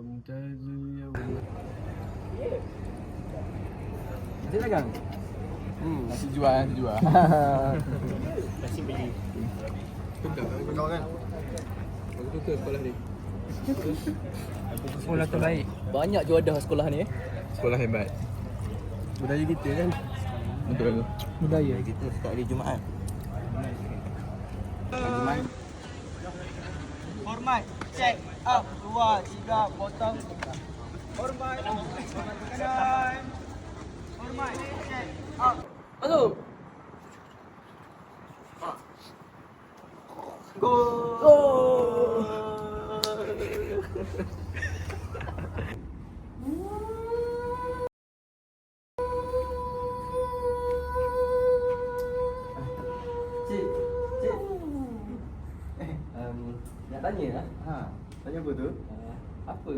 Mumtazul Yaum. Nasi dagang? Nasi jual, nasi jual. Nasi beli. Sedap kau kan? Aku suka sekolah ni. Sekolah terbaik. Banyak juadah sekolah ni. Sekolah hebat. Budaya kita kan. Betul. Budaya. Kita setiap hari Jumaat. Hormat, check up, 2, 3, potong. Hormat, kanan. Hormat, check up. Masuk. Cik, cik. Nak tanya lah. Tanya apa tu? Apa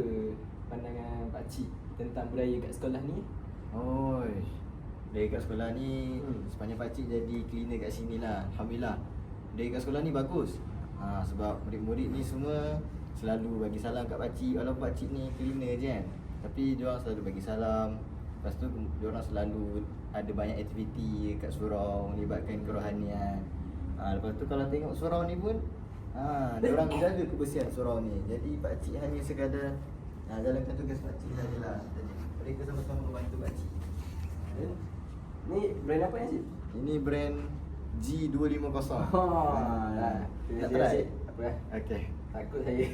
pandangan pakcik tentang budaya kat sekolah ni? Oi. Dari kat sekolah ni sepanjang pakcik jadi cleaner kat sini lah. Alhamdulillah. Dari kat sekolah ni bagus. Sebab murid-murid ni semua selalu bagi salam kat pakcik. Walaupun pakcik ni cleaner je kan, tapi diorang selalu bagi salam. Lepas tu diorang selalu ada banyak aktiviti kat surau melibatkan kerohanian. Lepas tu kalau tengok surau ni pun diorang jaga kebersihan surau ni. Jadi pakcik hanya sekadar jalankan tugas pakcik sajalah. Jadi mereka sama-sama membantu pakcik. Ni brand apa yang cik? Ini brand G250. Dah. Nak try? Apa dah? Okey. Takut saya.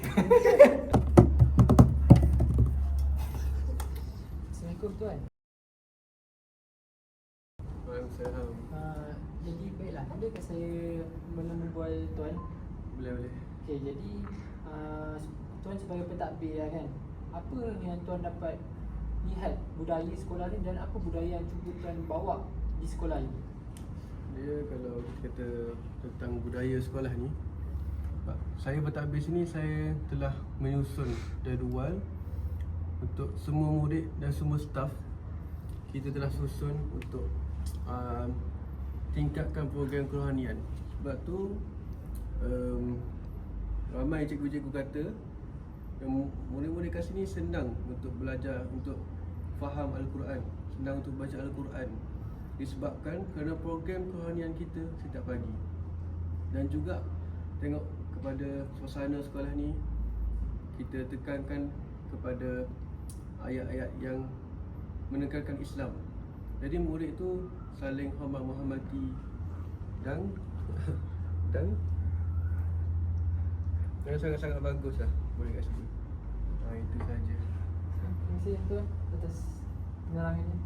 Assalamualaikum tuan. Waalaikumsalam. Jadi baiklah, adakah saya boleh membual tuan? Boleh. Okey, jadi tuan sebagai pentadbir lah kan, apa yang tuan dapat lihat budaya sekolah ni dan apa budaya yang cuba tuan bawa di sekolah ini? Dia kalau kita kata tentang budaya sekolah ni, saya pentadbir sini saya telah menyusun jadual untuk semua murid dan semua staf. Kita telah susun untuk tingkatkan program kerohanian. Sebab tu ramai cikgu-cikgu kata yang murid-murid kat sini senang untuk belajar, untuk faham Al-Quran, senang untuk baca Al-Quran, disebabkan kerana program kerohanian kita setiap pagi. Dan juga tengok kepada suasana sekolah ni, kita tekankan kepada ayat-ayat yang menekankan Islam. Jadi murid tu saling hormat menghormati dan sangat-sangat bagus lah murid kat sini. Itu saja. Terima kasih tuan atas penerangannya.